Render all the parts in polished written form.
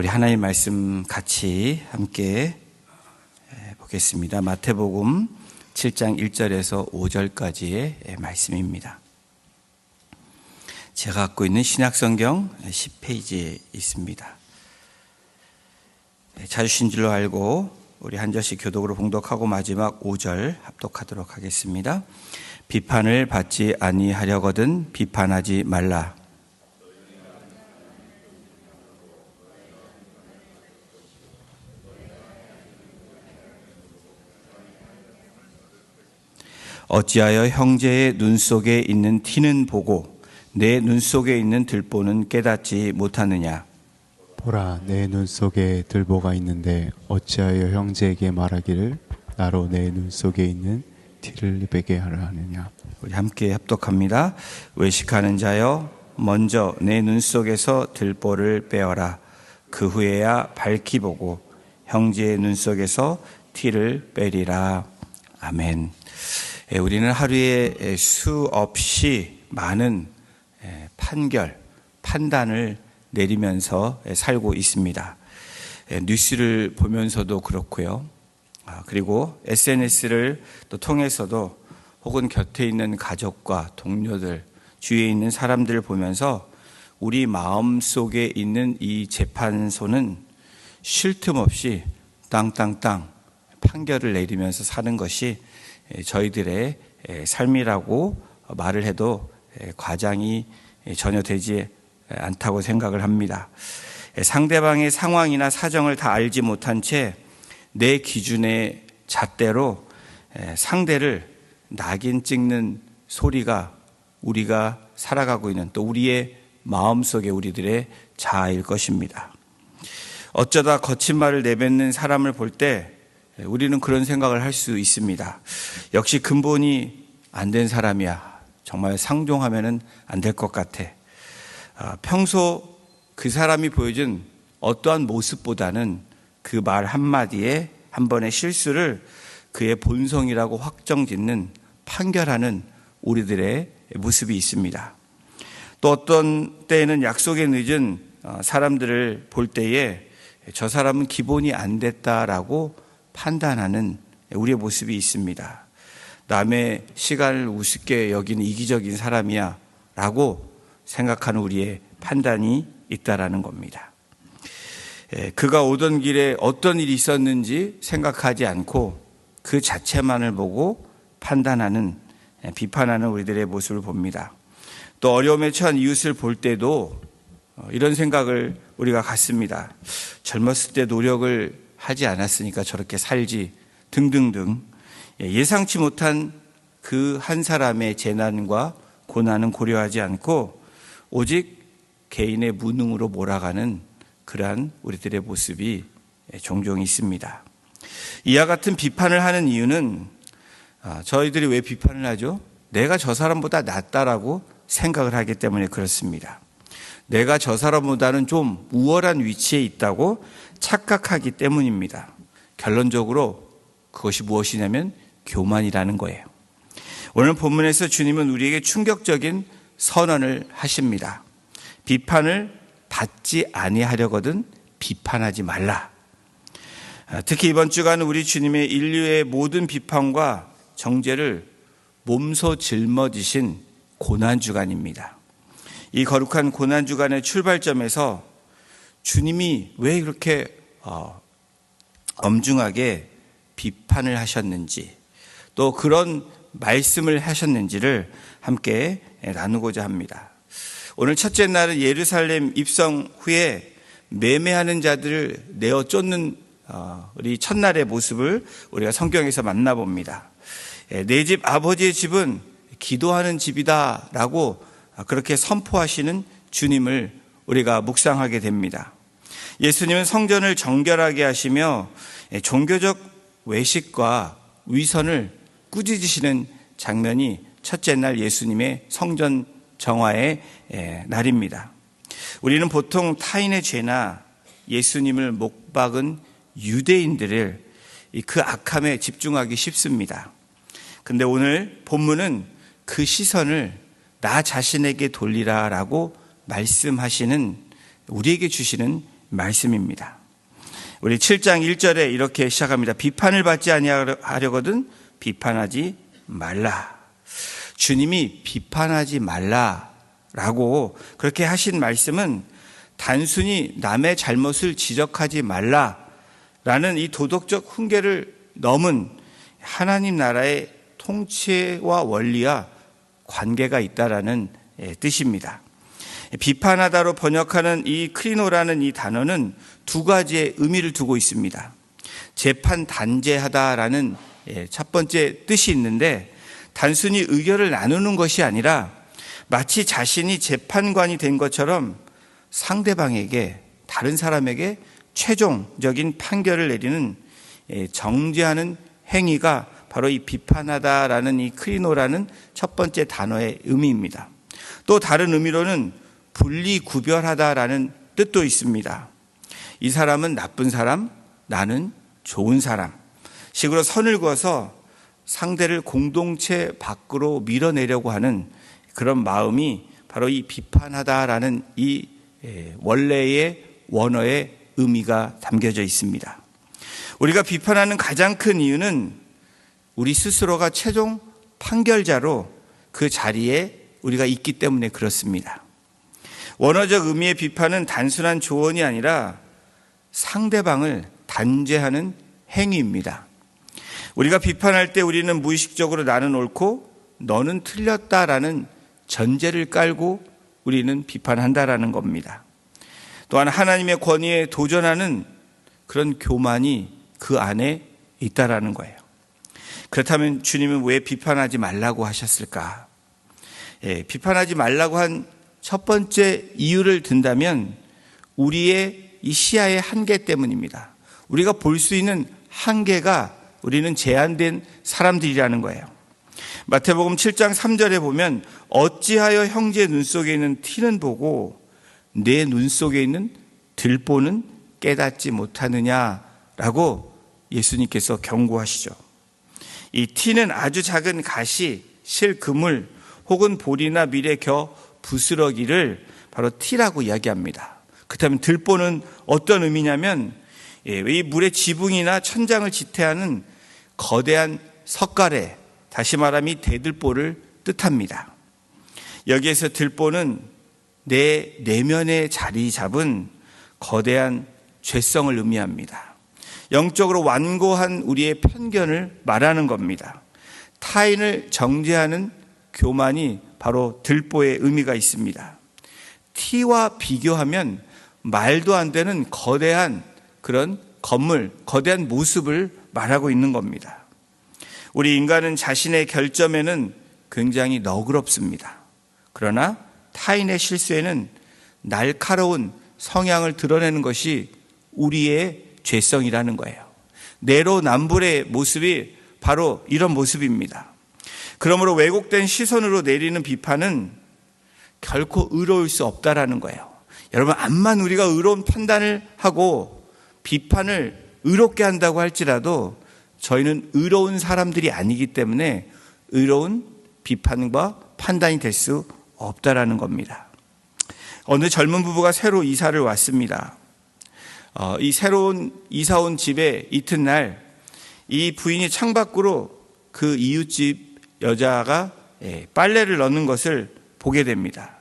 우리 하나님 말씀 같이 함께 보겠습니다. 마태복음 7장 1절에서 5절까지의 말씀입니다. 제가 갖고 있는 신약성경 10페이지에 있습니다. 찾으신 줄로 알고 우리 한 절씩 교독으로 봉독하고 마지막 5절 합독하도록 하겠습니다. 비판을 받지 아니하려거든 비판하지 말라. 어찌하여 형제의 눈 속에 있는 티는 보고 내 눈 속에 있는 들보는 깨닫지 못하느냐. 보라, 내 눈 속에 들보가 있는데 어찌하여 형제에게 말하기를 나로 내 눈 속에 있는 티를 빼게 하라 하느냐. 우리 함께 합독합니다. 외식하는 자여, 먼저 내 눈 속에서 들보를 빼어라. 그 후에야 밝히 보고 형제의 눈 속에서 티를 빼리라. 아멘. 우리는 하루에 수없이 많은 판단을 내리면서 살고 있습니다. 뉴스를 보면서도 그렇고요. 그리고 SNS를 또 통해서도 혹은 곁에 있는 가족과 동료들, 주위에 있는 사람들을 보면서 우리 마음속에 있는 이 재판소는 쉴 틈 없이 땅땅땅 판결을 내리면서 사는 것이 저희들의 삶이라고 말을 해도 과장이 전혀 되지 않다고 생각을 합니다. 상대방의 상황이나 사정을 다 알지 못한 채 내 기준의 잣대로 상대를 낙인 찍는 소리가 우리가 살아가고 있는 또 우리의 마음속에 우리들의 자아일 것입니다. 어쩌다 거친 말을 내뱉는 사람을 볼 때 우리는 그런 생각을 할 수 있습니다. 역시 근본이 안 된 사람이야. 정말 상종하면은 안 될 것 같아. 평소 그 사람이 보여준 어떠한 모습보다는 그 말 한마디에 한 번의 실수를 그의 본성이라고 확정짓는 판결하는 우리들의 모습이 있습니다. 또 어떤 때에는 약속에 늦은 사람들을 볼 때에 저 사람은 기본이 안 됐다라고 판단하는 우리의 모습이 있습니다. 남의 시간을 우습게 여기는 이기적인 사람이야 라고 생각하는 우리의 판단이 있다라는 겁니다. 그가 오던 길에 어떤 일이 있었는지 생각하지 않고 그 자체만을 보고 판단하는, 비판하는 우리들의 모습을 봅니다. 또 어려움에 처한 이웃을 볼 때도 이런 생각을 우리가 갖습니다. 젊었을 때 노력을 하지 않았으니까 저렇게 살지 등등등 예상치 못한 그 한 사람의 재난과 고난은 고려하지 않고 오직 개인의 무능으로 몰아가는 그러한 우리들의 모습이 종종 있습니다. 이와 같은 비판을 하는 이유는 저희들이 왜 비판을 하죠? 내가 저 사람보다 낫다라고 생각을 하기 때문에 그렇습니다. 내가 저 사람보다는 좀 우월한 위치에 있다고 착각하기 때문입니다. 결론적으로 그것이 무엇이냐면 교만이라는 거예요. 오늘 본문에서 주님은 우리에게 충격적인 선언을 하십니다. 비판을 받지 아니하려거든 비판하지 말라. 특히 이번 주간은 우리 주님의 인류의 모든 비판과 정죄를 몸소 짊어지신 고난주간입니다. 이 거룩한 고난주간의 출발점에서 주님이 왜 그렇게 엄중하게 비판을 하셨는지 또 그런 말씀을 하셨는지를 함께 나누고자 합니다. 오늘 첫째 날은 예루살렘 입성 후에 매매하는 자들을 내어 쫓는 우리 첫날의 모습을 우리가 성경에서 만나봅니다. 내 집 아버지의 집은 기도하는 집이다라고 그렇게 선포하시는 주님을 우리가 묵상하게 됩니다. 예수님은 성전을 정결하게 하시며 종교적 외식과 위선을 꾸짖으시는 장면이 첫째 날 예수님의 성전 정화의 날입니다. 우리는 보통 타인의 죄나 예수님을 못 박은 유대인들을 그 악함에 집중하기 쉽습니다. 그런데 오늘 본문은 그 시선을 나 자신에게 돌리라라고 말씀하시는 우리에게 주시는 말씀입니다. 우리 7장 1절에 이렇게 시작합니다. 비판을 받지 아니하려거든 비판하지 말라. 주님이 비판하지 말라라고 그렇게 하신 말씀은 단순히 남의 잘못을 지적하지 말라라는 이 도덕적 훈계를 넘은 하나님 나라의 통치와 원리와 관계가 있다라는 뜻입니다. 비판하다로 번역하는 이 크리노라는 이 단어는 두 가지의 의미를 두고 있습니다. 재판 단죄하다라는 첫 번째 뜻이 있는데 단순히 의견을 나누는 것이 아니라 마치 자신이 재판관이 된 것처럼 상대방에게 다른 사람에게 최종적인 판결을 내리는 정죄하는 행위가 바로 이 비판하다라는 이 크리노라는 첫 번째 단어의 의미입니다. 또 다른 의미로는 분리 구별하다라는 뜻도 있습니다. 이 사람은 나쁜 사람, 나는 좋은 사람 식으로 선을 그어서 상대를 공동체 밖으로 밀어내려고 하는 그런 마음이 바로 이 비판하다라는 이 원래의 원어의 의미가 담겨져 있습니다. 우리가 비판하는 가장 큰 이유는 우리 스스로가 최종 판결자로 그 자리에 우리가 있기 때문에 그렇습니다. 원어적 의미의 비판은 단순한 조언이 아니라 상대방을 단죄하는 행위입니다. 우리가 비판할 때 우리는 무의식적으로 나는 옳고 너는 틀렸다라는 전제를 깔고 우리는 비판한다라는 겁니다. 또한 하나님의 권위에 도전하는 그런 교만이 그 안에 있다라는 거예요. 그렇다면 주님은 왜 비판하지 말라고 하셨을까? 비판하지 말라고 한 첫 번째 이유를 든다면 우리의 이 시야의 한계 때문입니다. 우리가 볼 수 있는 한계가 우리는 제한된 사람들이라는 거예요. 마태복음 7장 3절에 보면 어찌하여 형제 눈 속에 있는 티는 보고 내 눈 속에 있는 들보는 깨닫지 못하느냐라고 예수님께서 경고하시죠. 이 티는 아주 작은 가시, 실, 그물 혹은 볼이나 밀에 겨 부스러기를 바로 티라고 이야기합니다. 그렇다면 들보는 어떤 의미냐면 이 물의 지붕이나 천장을 지탱하는 거대한 석가래, 다시 말하면 대들보를 뜻합니다. 여기에서 들보는 내 내면에 자리 잡은 거대한 죄성을 의미합니다. 영적으로 완고한 우리의 편견을 말하는 겁니다. 타인을 정죄하는 교만이 바로 들보의 의미가 있습니다. 티와 비교하면 말도 안 되는 거대한 그런 건물, 거대한 모습을 말하고 있는 겁니다. 우리 인간은 자신의 결점에는 굉장히 너그럽습니다. 그러나 타인의 실수에는 날카로운 성향을 드러내는 것이 우리의 죄성이라는 거예요. 내로남불의 모습이 바로 이런 모습입니다. 그러므로 왜곡된 시선으로 내리는 비판은 결코 의로울 수 없다라는 거예요. 여러분, 암만 우리가 의로운 판단을 하고 비판을 의롭게 한다고 할지라도 저희는 의로운 사람들이 아니기 때문에 의로운 비판과 판단이 될 수 없다라는 겁니다. 어느 젊은 부부가 새로 이사를 왔습니다. 이 새로운 이사 온 집에 이튿날 이 부인이 창밖으로 그 이웃집 여자가 빨래를 넣는 것을 보게 됩니다.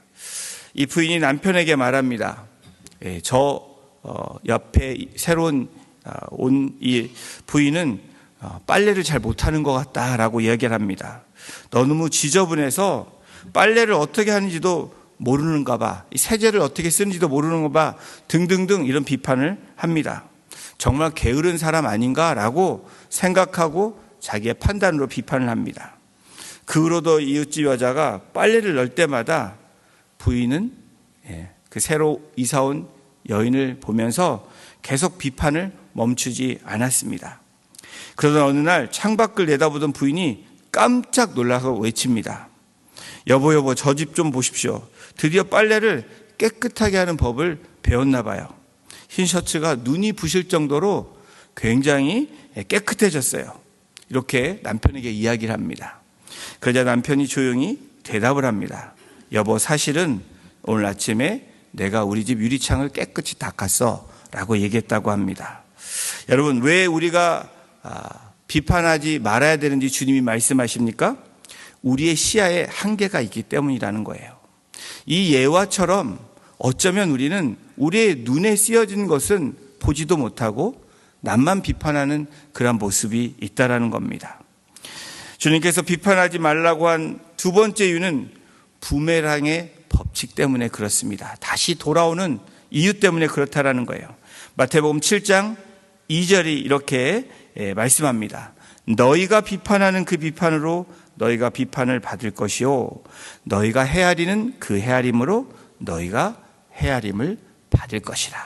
이 부인이 남편에게 말합니다. 저 옆에 새로운 온 이 부인은 빨래를 잘 못하는 것 같다라고 이야기를 합니다. 너무 지저분해서 빨래를 어떻게 하는지도 모르는가 봐, 세제를 어떻게 쓰는지도 모르는가 봐 등등등 이런 비판을 합니다. 정말 게으른 사람 아닌가라고 생각하고 자기의 판단으로 비판을 합니다. 그 후로도 이웃집 여자가 빨래를 넣을 때마다 부인은 그 새로 이사 온 여인을 보면서 계속 비판을 멈추지 않았습니다. 그러던 어느 날 창밖을 내다보던 부인이 깜짝 놀라서 외칩니다. 여보, 저 집 좀 보십시오. 드디어 빨래를 깨끗하게 하는 법을 배웠나 봐요. 흰 셔츠가 눈이 부실 정도로 굉장히 깨끗해졌어요. 이렇게 남편에게 이야기를 합니다. 그러자 남편이 조용히 대답을 합니다. 여보, 사실은 오늘 아침에 내가 우리 집 유리창을 깨끗이 닦았어 라고 얘기했다고 합니다. 여러분, 왜 우리가 비판하지 말아야 되는지 주님이 말씀하십니까? 우리의 시야에 한계가 있기 때문이라는 거예요. 이 예화처럼 어쩌면 우리는 우리의 눈에 씌어진 것은 보지도 못하고 남만 비판하는 그런 모습이 있다라는 겁니다. 주님께서 비판하지 말라고 한 두 번째 이유는 부메랑의 법칙 때문에 그렇습니다. 다시 돌아오는 이유 때문에 그렇다라는 거예요. 마태복음 7장 2절이 이렇게 말씀합니다. 너희가 비판하는 그 비판으로 너희가 비판을 받을 것이요 너희가 헤아리는 그 헤아림으로 너희가 헤아림을 받을 것이라.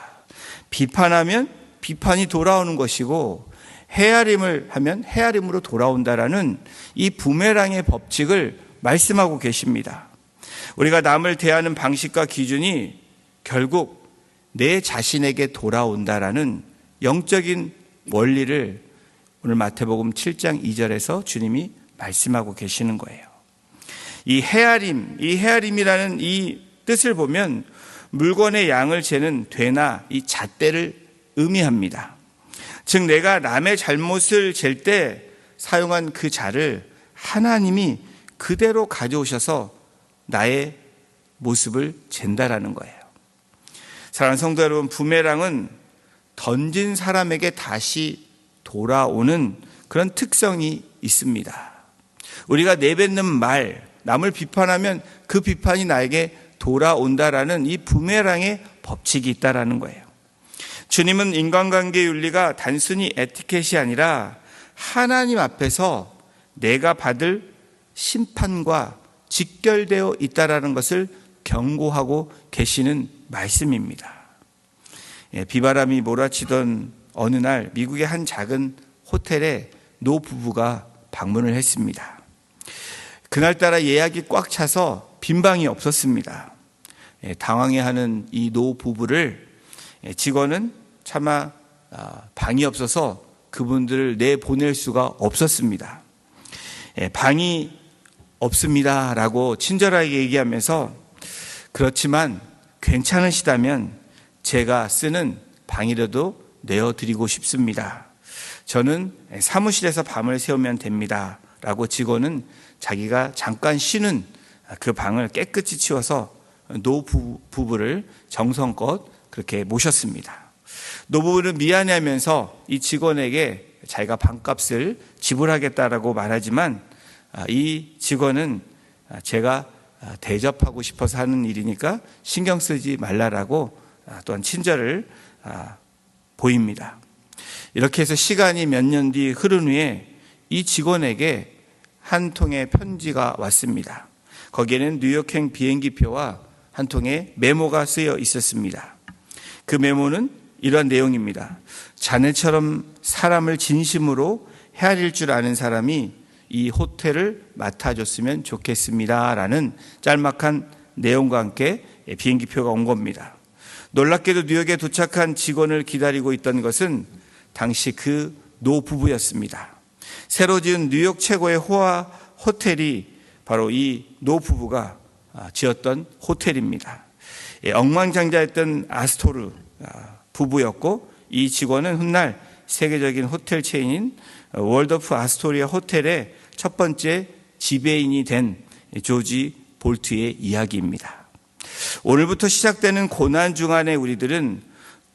비판하면 비판이 돌아오는 것이고 헤아림을 하면 헤아림으로 돌아온다라는 이 부메랑의 법칙을 말씀하고 계십니다. 우리가 남을 대하는 방식과 기준이 결국 내 자신에게 돌아온다라는 영적인 원리를 오늘 마태복음 7장 2절에서 주님이 말씀하고 계시는 거예요. 이 헤아림이라는 이 뜻을 보면 물건의 양을 재는 되나 이 잣대를 의미합니다. 즉 내가 남의 잘못을 잴 때 사용한 그 자를 하나님이 그대로 가져오셔서 나의 모습을 잰다라는 거예요. 사랑하는 성도 여러분, 부메랑은 던진 사람에게 다시 돌아오는 그런 특성이 있습니다. 우리가 내뱉는 말, 남을 비판하면 그 비판이 나에게 돌아온다라는 이 부메랑의 법칙이 있다라는 거예요. 주님은 인간관계 윤리가 단순히 에티켓이 아니라 하나님 앞에서 내가 받을 심판과 직결되어 있다라는 것을 경고하고 계시는 말씀입니다. 비바람이 몰아치던 어느 날 미국의 한 작은 호텔에 노 부부가 방문을 했습니다. 그날따라 예약이 꽉 차서 빈 방이 없었습니다. 당황해하는 이 노 부부를 직원은 차마 방이 없어서 그분들을 내보낼 수가 없었습니다. 방이 없습니다라고 친절하게 얘기하면서 그렇지만 괜찮으시다면 제가 쓰는 방이라도 내어드리고 싶습니다. 저는 사무실에서 밤을 새우면 됩니다. 라고 직원은 자기가 잠깐 쉬는 그 방을 깨끗이 치워서 노 부부를 정성껏 그렇게 모셨습니다. 노 부부는 미안해하면서 이 직원에게 자기가 방값을 지불하겠다라고 말하지만 이 직원은 제가 대접하고 싶어서 하는 일이니까 신경 쓰지 말라라고 또한 친절을 보입니다. 이렇게 해서 시간이 몇 년 뒤 흐른 후에 이 직원에게 한 통의 편지가 왔습니다. 거기에는 뉴욕행 비행기표와 한 통의 메모가 쓰여 있었습니다. 그 메모는 이러한 내용입니다. 자네처럼 사람을 진심으로 헤아릴 줄 아는 사람이 이 호텔을 맡아줬으면 좋겠습니다. 라는 짤막한 내용과 함께 비행기표가 온 겁니다. 놀랍게도 뉴욕에 도착한 직원을 기다리고 있던 것은 당시 그 노 부부였습니다. 새로 지은 뉴욕 최고의 호화 호텔이 바로 이 노 부부가 지었던 호텔입니다. 억만장자였던 아스토르 부부였고 이 직원은 훗날 세계적인 호텔 체인인 월드오프 아스토리아 호텔의 첫 번째 지배인이 된 조지 볼트의 이야기입니다. 오늘부터 시작되는 고난 중간에 우리들은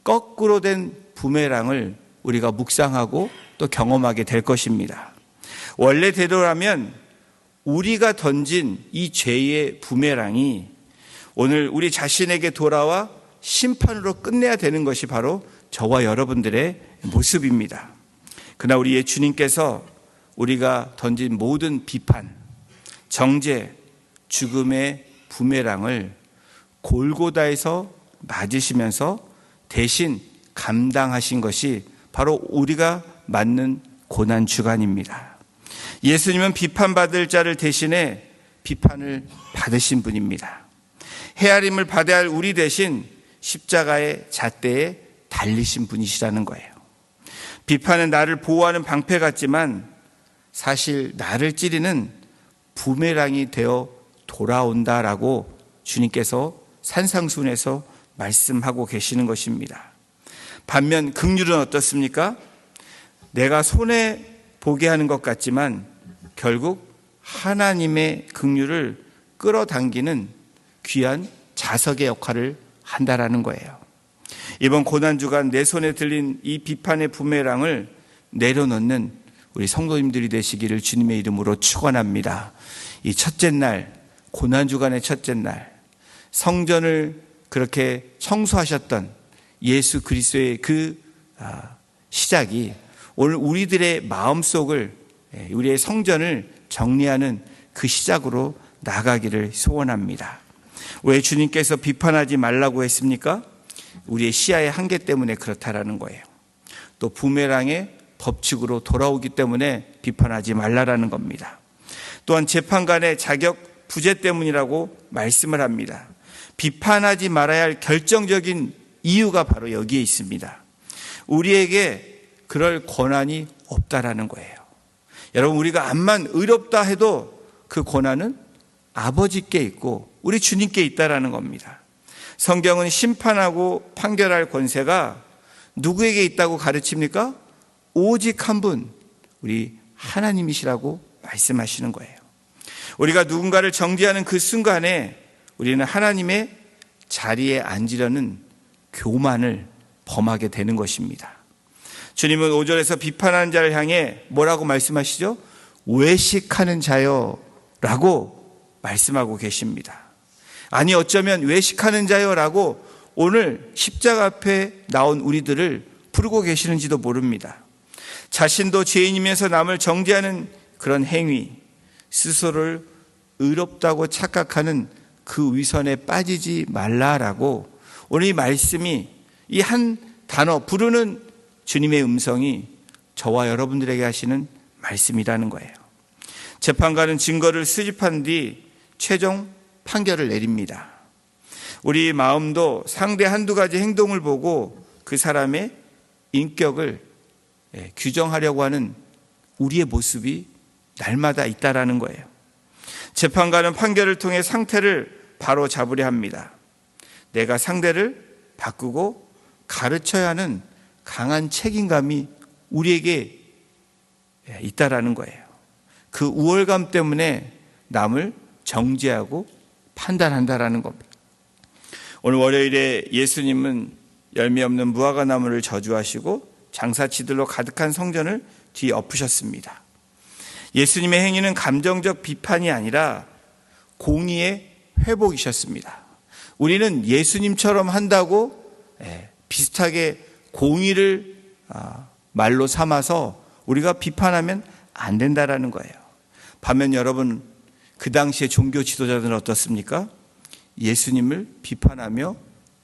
거꾸로 된 부메랑을 우리가 묵상하고 또 경험하게 될 것입니다. 원래대로라면 우리가 던진 이 죄의 부메랑이 오늘 우리 자신에게 돌아와 심판으로 끝내야 되는 것이 바로 저와 여러분들의 모습입니다. 그러나 우리의 주님께서 우리가 던진 모든 비판, 정죄, 죽음의 부메랑을 골고다에서 맞으시면서 대신 감당하신 것이 바로 우리가 맞는 고난 주간입니다. 예수님은 비판받을 자를 대신해 비판을 받으신 분입니다. 헤아림을 받아야 할 우리 대신 십자가의 잣대에 달리신 분이시라는 거예요. 비판은 나를 보호하는 방패 같지만 사실 나를 찌르는 부메랑이 되어 돌아온다라고 주님께서 산상순에서 말씀하고 계시는 것입니다. 반면 긍휼은 어떻습니까? 내가 손해 보게 하는 것 같지만 결국 하나님의 긍휼을 끌어당기는 귀한 자석의 역할을 한다라는 거예요. 이번 고난주간 내 손에 들린 이 비판의 부메랑을 내려놓는 우리 성도님들이 되시기를 주님의 이름으로 축원합니다. 이 첫째 날, 고난주간의 첫째 날, 성전을 그렇게 청소하셨던 예수 그리스도의 그 시작이 오늘 우리들의 마음속을, 우리의 성전을 정리하는 그 시작으로 나가기를 소원합니다. 왜 주님께서 비판하지 말라고 했습니까? 우리의 시야의 한계 때문에 그렇다라는 거예요. 또 부메랑의 법칙으로 돌아오기 때문에 비판하지 말라라는 겁니다. 또한 재판관의 자격 부재 때문이라고 말씀을 합니다. 비판하지 말아야 할 결정적인 이유가 바로 여기에 있습니다. 우리에게 그럴 권한이 없다라는 거예요. 여러분, 우리가 암만 의롭다 해도 그 권한은 아버지께 있고 우리 주님께 있다라는 겁니다. 성경은 심판하고 판결할 권세가 누구에게 있다고 가르칩니까? 오직 한 분, 우리 하나님이시라고 말씀하시는 거예요. 우리가 누군가를 정죄하는 그 순간에 우리는 하나님의 자리에 앉으려는 교만을 범하게 되는 것입니다. 주님은 5절에서 비판하는 자를 향해 뭐라고 말씀하시죠? 외식하는 자요 라고 말씀하고 계십니다. 아니, 어쩌면 외식하는 자요 라고 오늘 십자가 앞에 나온 우리들을 부르고 계시는지도 모릅니다. 자신도 죄인이면서 남을 정죄하는 그런 행위, 스스로를 의롭다고 착각하는 그 위선에 빠지지 말라라고 오늘 이 말씀이, 이 한 단어 부르는 주님의 음성이 저와 여러분들에게 하시는 말씀이라는 거예요. 재판관은 증거를 수집한 뒤 최종 판결을 내립니다. 우리 마음도 상대 한두 가지 행동을 보고 그 사람의 인격을 규정하려고 하는 우리의 모습이 날마다 있다라는 거예요. 재판관은 판결을 통해 상태를 바로 잡으려 합니다. 내가 상대를 바꾸고 가르쳐야 하는 강한 책임감이 우리에게 있다라는 거예요. 그 우월감 때문에 남을 정죄하고 판단한다라는 겁니다. 오늘 월요일에 예수님은 열매 없는 무화과 나무를 저주하시고 장사치들로 가득한 성전을 뒤엎으셨습니다. 예수님의 행위는 감정적 비판이 아니라 공의의 회복이셨습니다. 우리는 예수님처럼 한다고 비슷하게 공의를 말로 삼아서 우리가 비판하면 안 된다라는 거예요. 반면 여러분, 그 당시에 종교 지도자들은 어떻습니까? 예수님을 비판하며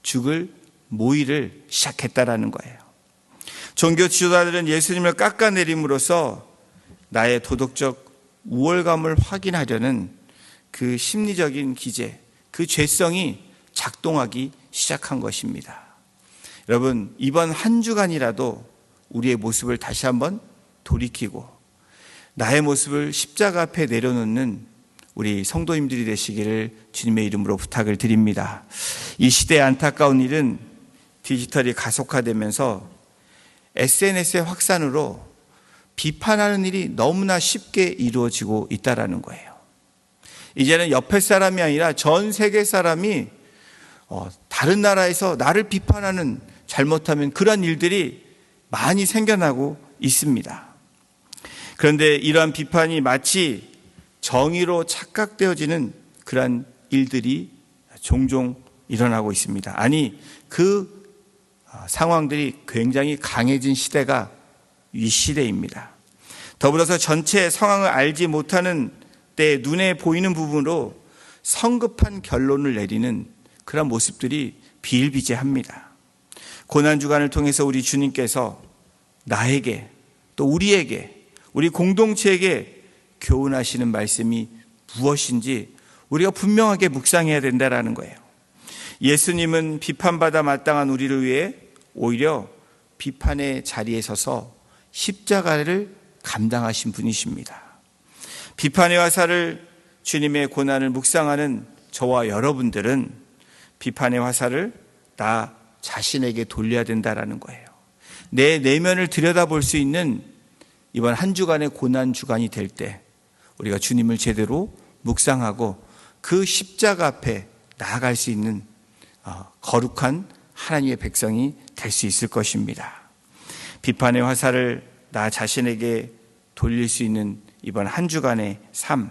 죽을 모의를 시작했다라는 거예요. 종교 지도자들은 예수님을 깎아내림으로써 나의 도덕적 우월감을 확인하려는 그 심리적인 기제, 그 죄성이 작동하기 시작한 것입니다. 여러분, 이번 한 주간이라도 우리의 모습을 다시 한번 돌이키고 나의 모습을 십자가 앞에 내려놓는 우리 성도님들이 되시기를 주님의 이름으로 부탁을 드립니다. 이 시대의 안타까운 일은 디지털이 가속화되면서 SNS의 확산으로 비판하는 일이 너무나 쉽게 이루어지고 있다는 거예요. 이제는 옆에 사람이 아니라 전 세계 사람이 다른 나라에서 나를 비판하는, 잘못하면 그런 일들이 많이 생겨나고 있습니다. 그런데 이러한 비판이 마치 정의로 착각되어지는 그러한 일들이 종종 일어나고 있습니다. 아니, 그 상황들이 굉장히 강해진 시대가 이 시대입니다. 더불어서 전체 상황을 알지 못하는 때 눈에 보이는 부분으로 성급한 결론을 내리는 그런 모습들이 비일비재합니다. 고난주간을 통해서 우리 주님께서 나에게, 또 우리에게, 우리 공동체에게 교훈하시는 말씀이 무엇인지 우리가 분명하게 묵상해야 된다는 거예요. 예수님은 비판받아 마땅한 우리를 위해 오히려 비판의 자리에 서서 십자가를 감당하신 분이십니다. 비판의 화살을, 주님의 고난을 묵상하는 저와 여러분들은 비판의 화살을 나 자신에게 돌려야 된다는 거예요. 내 내면을 들여다볼 수 있는 이번 한 주간의 고난 주간이 될 때 우리가 주님을 제대로 묵상하고 그 십자가 앞에 나아갈 수 있는 거룩한 하나님의 백성이 될 수 있을 것입니다. 비판의 화살을 나 자신에게 돌릴 수 있는 이번 한 주간의 삶,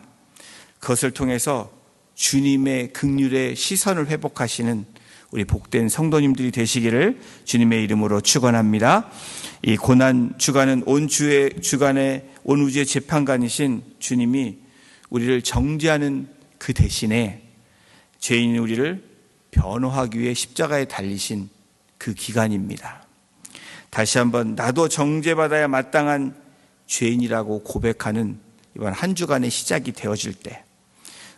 그것을 통해서 주님의 긍휼의 시선을 회복하시는 우리 복된 성도님들이 되시기를 주님의 이름으로 축원합니다. 이 고난 주간은 온 주간의 온 우주의 재판관이신 주님이 우리를 정죄하는 그 대신에 죄인인 우리를 변호하기 위해 십자가에 달리신 그 기간입니다. 다시 한번 나도 정죄받아야 마땅한 죄인이라고 고백하는 이번 한 주간의 시작이 되어질 때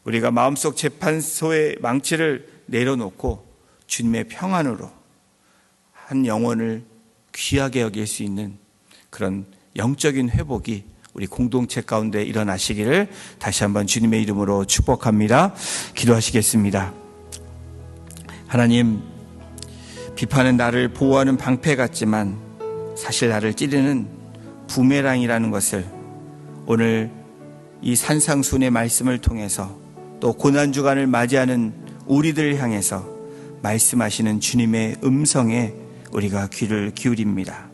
우리가 마음속 재판소의 망치를 내려놓고 주님의 평안으로 한 영혼을 귀하게 여길 수 있는 그런 영적인 회복이 우리 공동체 가운데 일어나시기를 다시 한번 주님의 이름으로 축복합니다. 기도하시겠습니다. 하나님, 비판은 나를 보호하는 방패 같지만 사실 나를 찌르는 부메랑이라는 것을 오늘 이 산상순의 말씀을 통해서 또 고난주간을 맞이하는 우리들을 향해서 말씀하시는 주님의 음성에 우리가 귀를 기울입니다.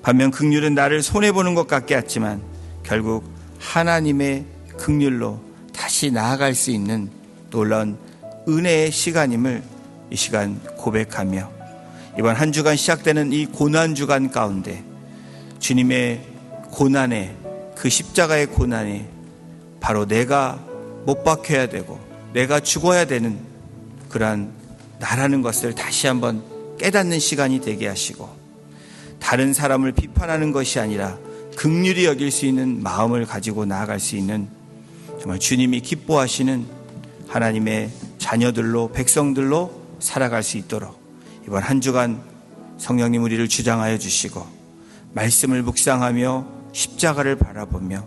반면 긍휼은 나를 손해보는 것 같게 했지만 결국 하나님의 긍휼로 다시 나아갈 수 있는 놀라운 은혜의 시간임을 이 시간 고백하며 이번 한 주간 시작되는 이 고난주간 가운데 주님의 고난에 그 십자가의 고난에 바로 내가 못 박혀야 되고 내가 죽어야 되는 그러한 나라는 것을 다시 한번 깨닫는 시간이 되게 하시고 다른 사람을 비판하는 것이 아니라 긍휼히 여길 수 있는 마음을 가지고 나아갈 수 있는 정말 주님이 기뻐하시는 하나님의 자녀들로 백성들로 살아갈 수 있도록 이번 한 주간 성령님 우리를 주장하여 주시고 말씀을 묵상하며 십자가를 바라보며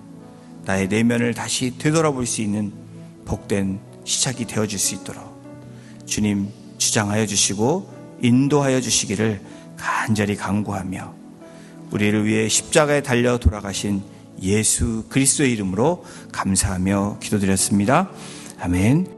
나의 내면을 다시 되돌아볼 수 있는 복된 시작이 되어줄 수 있도록 주님 주장하여 주시고 인도하여 주시기를 간절히 간구하며 우리를 위해 십자가에 달려 돌아가신 예수 그리스도의 이름으로 감사하며 기도드렸습니다. 아멘.